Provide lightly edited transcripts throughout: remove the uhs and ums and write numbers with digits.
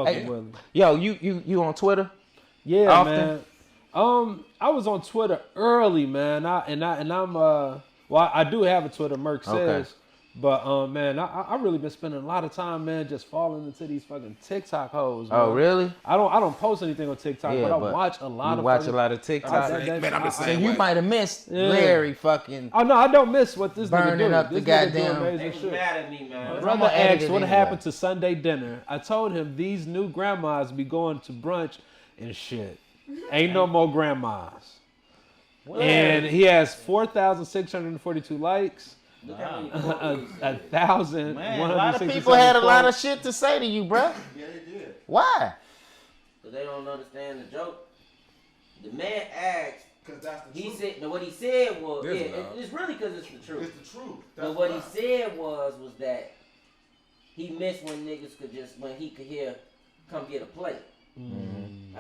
fucking Willie. Yo, you on Twitter? Yeah, Often? man. I was on Twitter early, man. I do have a Twitter, Merk says. Okay. But man, I really been spending a lot of time, man, just falling into these fucking TikTok hoes. Man. Oh, really? I don't post anything on TikTok, Yeah, but I but watch a lot you of. watch a lot of TikTok. Man, I'm the So same you way. might have missed Larry fucking. Oh no, I don't miss what this nigga Burning do. up This the nigga do goddamn- amazing They was shit. mad at me, man. Brother gonna edit asked it what anyway. happened to Sunday dinner. I told him these new grandmas be going to brunch and shit. Ain't no more grandmas. And he has 4,642 likes. Look how many 1,000. Man, a lot of people had a lot of shit to say to you, bruh. Yeah, they did. Why? Because they don't understand the joke. The man asked. Because that's the He truth. said. What he said was. This Yeah, love. it's really because it's the truth. It's the truth. But That's what love. he said was that he missed when niggas could when he could hear, come get a plate.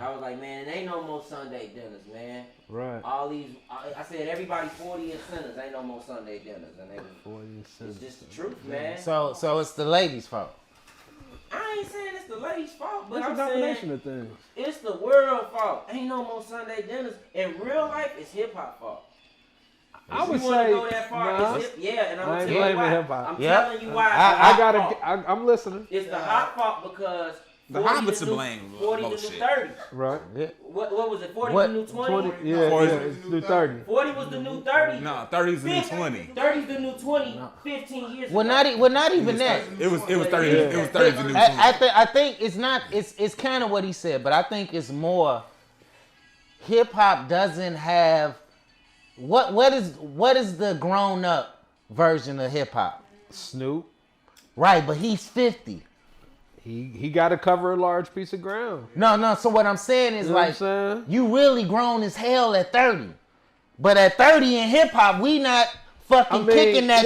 I was like, man, it ain't no more Sunday dinners, man. Right. All these, I said, everybody 40 and centers, ain't no more Sunday dinners, and they was, 40 cents. it's just the truth, man. So it's the ladies' fault. I ain't saying it's the ladies' fault, but It's a I'm combination saying of things. it's the world fault. Ain't no more Sunday dinners. In real life, it's hip hop fault. I would you wanna say, go that far, nah, it's yeah, and I I'm ain't telling you blaming why. hip-hop. I'm Yeah. telling you why. I'm listening. It's the hot fault because The 40 Hobbits the to new- blame 40 most the new shit. 30. Right. Yeah. What was it? 40 What? the new 20? 20, yeah, Forty. it's new 30. 40 was the new 30. No, 30's the new 20. 30's the new 20. 15 years Well, ago. not even that. It was 30. Yeah. It was 30's the new 20. I think it's not. It's kind of what he said, but I think it's more. Hip hop doesn't have what is the grown up version of hip hop? Snoop. Right, but he's 50. He got to cover a large piece of ground. No. So what I'm saying is You know what I'm like saying? you really grown as hell at 30, but at 30 in hip hop we not fucking kicking that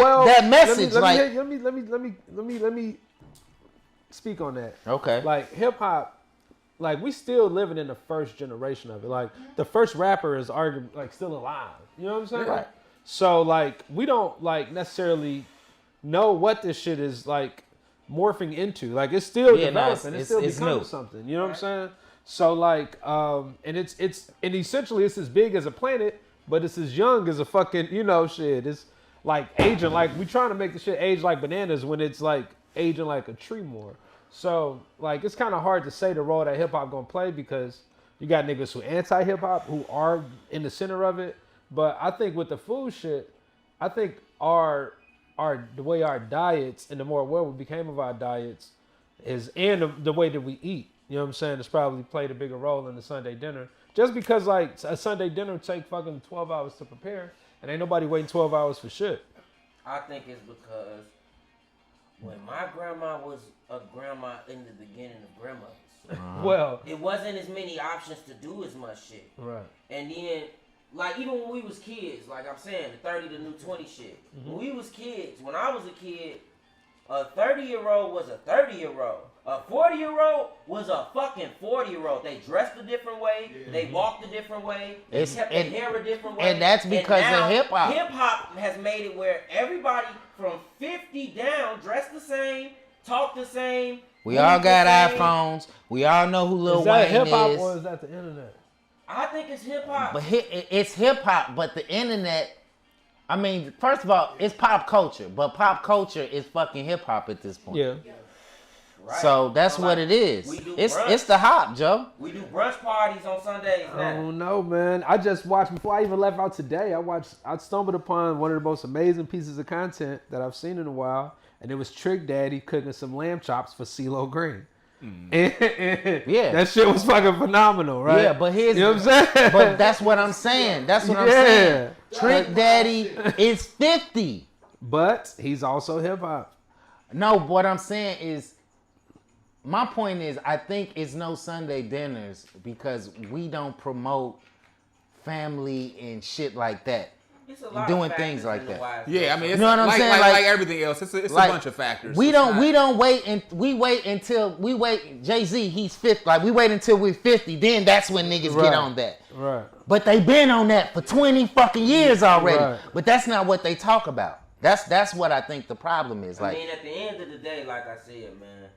message. Let me speak on that. Okay. Like hip hop, like we still living in the first generation of it. Like the first rapper is arguably like still alive. You know what I'm saying? Right. So like we don't like necessarily know what this shit is like morphing into. Like it's still developing. It's still becoming new. something. You know what I'm saying? So like, and it's essentially it's as big as a planet, but it's as young as a fucking shit. It's like aging like we trying to make the shit age like bananas when it's like aging like a tree more. So like it's kind of hard to say the role that hip hop gonna play because you got niggas who anti hip hop who are in the center of it. But I think with the food shit, I think the way our diets and the more aware we became of our diets is and the way that we eat. You know what I'm saying? It's probably played a bigger role in the Sunday dinner. Just because like a Sunday dinner take fucking 12 hours to prepare and ain't nobody waiting 12 hours for shit. I think it's because when my grandma was a grandma in the beginning of grandmothers, Well, it wasn't as many options to do as much shit. right. And then, like, even when we was kids, like I'm saying, the 30 to new 20 shit. When we was kids, when I was a kid, a 30-year-old was a 30-year-old. A 40-year-old was a fucking 40-year-old. They dressed a different way. They walked a different way. They kept their hair a different way. And that's because of hip-hop. Hip-hop has made it where everybody from 50 down dress the same, talk the same. We all got the same. iPhones. We all know who Lil Is that Wayne hip hop is. or is that the internet? I think it's hip-hop. But it's hip hop, but the internet. I mean, first of all, it's pop culture, but pop culture is fucking hip hop at this point. Yeah. Right. So that's what like, it is. we do It's brunch. the hop, Joe. We do brunch parties on Sundays I now. don't know, man. I just watched before I even left out today. I stumbled upon one of the most amazing pieces of content that I've seen in a while, and it was Trick Daddy cooking some lamb chops for CeeLo Green. Yeah. That shit was fucking phenomenal, right? Yeah, but here's you know what I'm saying. But that's what I'm saying. That's what I'm Yeah. saying. Trick Daddy is 50. But he's also hip hop. No, what I'm saying is, my point is, I think it's no Sunday dinners because we don't promote family and shit like that. It's a lot Doing of things factors like in the that. wise Yeah, I mean, it's You know what I'm saying? like everything else. It's a Like, bunch of factors. We It's don't not- wait until Jay-Z, he's 50. Like we wait until we're 50, then that's when niggas Right. get on that. Right. But they been on that for 20 fucking years already. Right. But that's not what they talk about. That's what I think the problem is. I Like, mean, at the end of the day, like I said, man,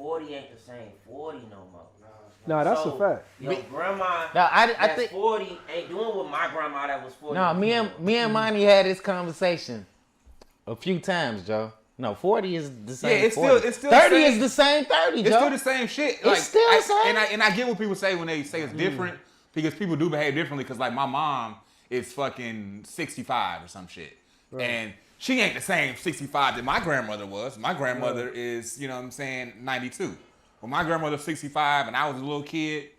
40 ain't the same 40 no more. No, that's a fact. Your grandma No, I that's think 40 ain't doing what my grandma that was 40. no. Me and Monty had this conversation a few times, Joe. No, 40 is the same. Yeah, it's 40. still 30 the is same. the same 30, It's Joe. still the same shit. Like, still the same. And I get what people say when they say it's different because people do behave differently. Because like my mom is fucking 65 or some shit, and she ain't the same 65 that my grandmother was. My grandmother is, you know what I'm saying, 92. When my grandmother's 65 and I was a little kid,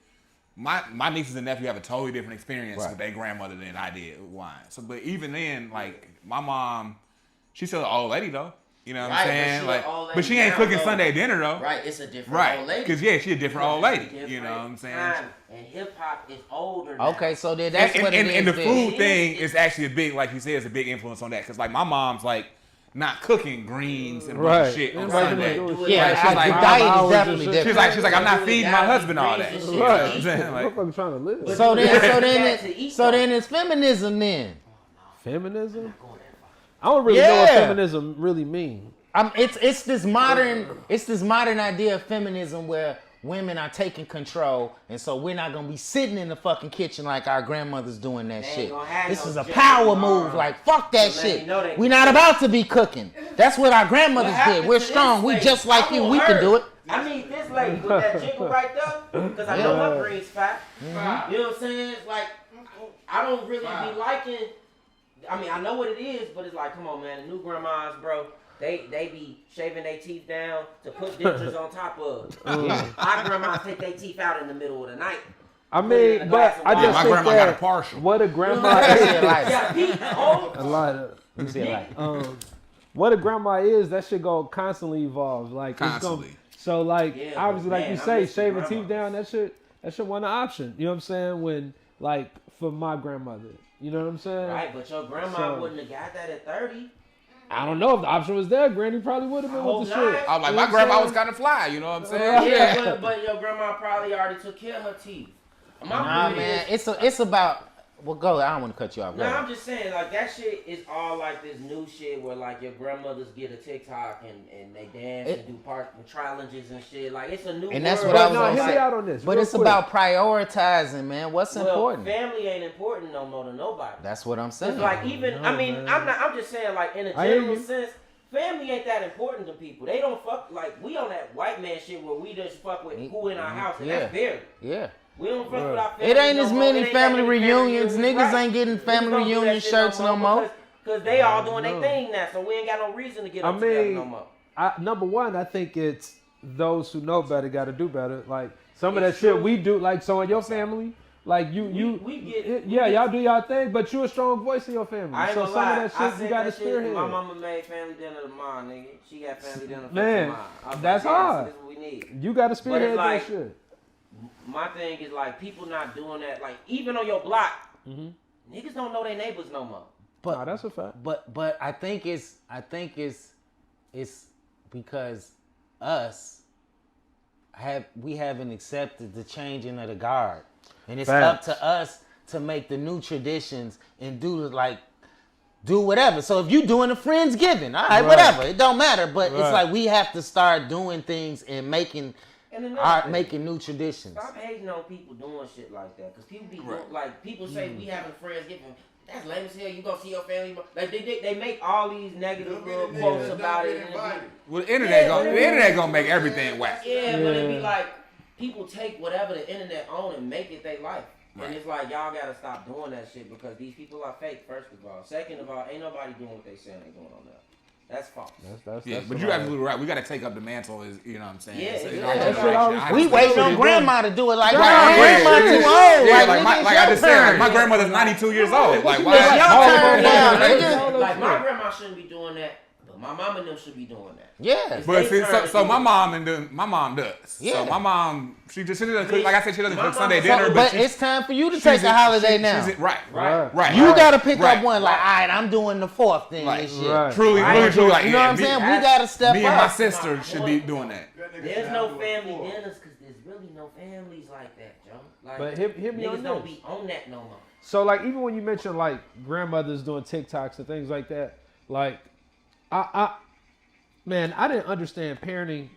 my nieces and nephews have a totally different experience with their grandmother than I did with wine. So, but even then, like my mom, she's still an old lady though. You know what I'm saying? Like, but she ain't cooking Sunday dinner though. Right, it's a different old lady. Because she a different old lady. You know what I'm saying? And hip hop is older now. Okay, so then that's what it is. And the then. food thing is actually a big, like you said, is a big influence on that. Because like my mom's like not cooking greens and a bunch of shit on Sunday. Yeah, she's like, the diet is definitely she's different. like, I'm not feeding my husband all that. You know what I'm saying? Like, Motherfucker trying to live. So then it's feminism then. Feminism? I don't really know what feminism really means. It's this modern idea of feminism where women are taking control, and so we're not gonna be sitting in the fucking kitchen like our grandmothers doing that shit. This is a power move. Like fuck that shit. We're not about to be cooking. That's what our grandmothers did. We're strong. We just like you. We can do it. I need this lady with that jingle right there, because I know her green's fat. You know what I'm saying? It's like, I don't really be liking, I mean, I know what it is, but it's like, come on, man, the new grandmas, bro, they be shaving their teeth down to put dentures on top of. Our grandmas take their teeth out in the middle of the night. I mean, but I just my think grandma that got a partial. what a grandma is. A A lot of. You see it like What a grandma is, that shit go constantly evolve. Like Constantly. It's gonna, so like obviously like you I say, miss shaving grandma. teeth down, that shit wasn't an option. You know what I'm saying? When like for my grandmother. You know what I'm saying? Right, but your grandma wouldn't have got that at 30. I don't know if the option was there. Granny probably would have been with the shit. I was like, my grandma was kind of fly, you know what I'm saying? Yeah, but your grandma probably already took care of her teeth. nah, man. It's about. Well, go. I don't want to cut you off. No, I'm just saying, like, that shit is all like this new shit where, like, your grandmothers get a TikTok and they dance and do challenges and shit. Like, it's a new And that's world. what I was No, gonna hit say. me out on this. But real it's quick. about prioritizing, man. What's important? Family ain't important no more to nobody. That's what I'm saying. It's like, even, I mean, I'm just saying, like, in a I hear general you. sense, family ain't that important to people. They don't fuck, like, we on that white man shit where we just fuck with who in our house, and that's barely. Yeah. We don't fuck with our family. It ain't no as more. many It ain't family that many reunions. family Niggas right. ain't getting Niggas family don't do that reunion shit shirts no more. Because they all doing their thing now, so we ain't got no reason to get up together no more. Number one, I think it's those who know better got to do better. Like some of that shit we do, like so in your family, like y'all do y'all thing, but you a strong voice in your family. I ain't So gonna some lie. of that shit you got to spearhead. My mama made family dinner tomorrow, nigga. She got family dinner for Man, tomorrow. I was that's like, hard. This is what we need. You got to spearhead like- that shit. My thing is like people not doing that. Like even on your block, niggas don't know their neighbors no more. Nah, that's a fact. But I think it's because we haven't accepted the changing of the guard, and it's Facts. up to us to make the new traditions and do whatever. So if you doing a Friendsgiving, all right, whatever, it don't matter. But it's like we have to start doing things and making new traditions. Stop hating on people doing shit like that, cause people be like people say we having Friendsgiving. That's lame as hell. You gonna see your family? Like they make all these negative little quotes about it. Well, the internet gonna make everything whack. Yeah, but it be like people take whatever the internet own and make it their life. Right. And it's like y'all gotta stop doing that shit because these people are fake. First of all, second of all, ain't nobody doing what they saying they doing on that. That's false. That's But you're absolutely right. We got to take up the mantle, you know what I'm saying? Yeah, So, yeah. We waiting on grandma to do it. Like Right, grandma yeah, too yeah. old. Yeah, Like like I just said, like my grandmother's 92 years old. Like why? It's your turn now, nigga. Like my grandma shouldn't be doing that, but my mom and them should be doing that. Yeah. But see, so my mom does. Yeah. So my mom, she doesn't cook. Like I said, she doesn't cook Sunday So- dinner. But she- it's time for you to take a holiday now. Right. You gotta pick Right. up one. Like, all right, I'm doing the fourth thing Right. this shit. Right. Truly, like, You know what I'm saying? We gotta step Me and my up. sister should be doing that. There's no family dinners because there's really no families like that, Joe. Like, But hit me niggas on don't this. be on that no more. So like even when you mention like grandmothers doing TikToks and things like that, like I didn't understand parenting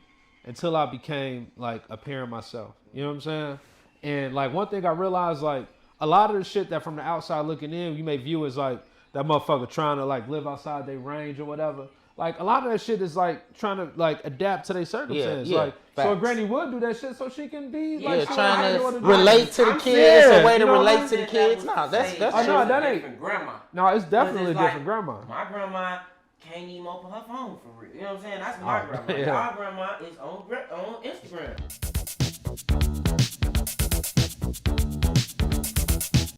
until I became like a parent myself. You know what I'm saying? And like one thing I realized, like a lot of the shit that from the outside looking in, you may view as like that motherfucker trying to like live outside their range or whatever. Like a lot of that shit is like trying to like adapt to their circumstances. Yeah, like so a facts. granny would do that shit so she can be like Yeah, she trying know how to do. relate to the I'm kids, saying, a way to you know, relate I'm to the kids. No, that's Oh, no, true. that ain't- different grandma. No, it's definitely a It's like, different grandma. My grandma can't even open her phone for real. You know what I'm saying? That's my Oh, grandma. yeah. Our grandma is on Instagram.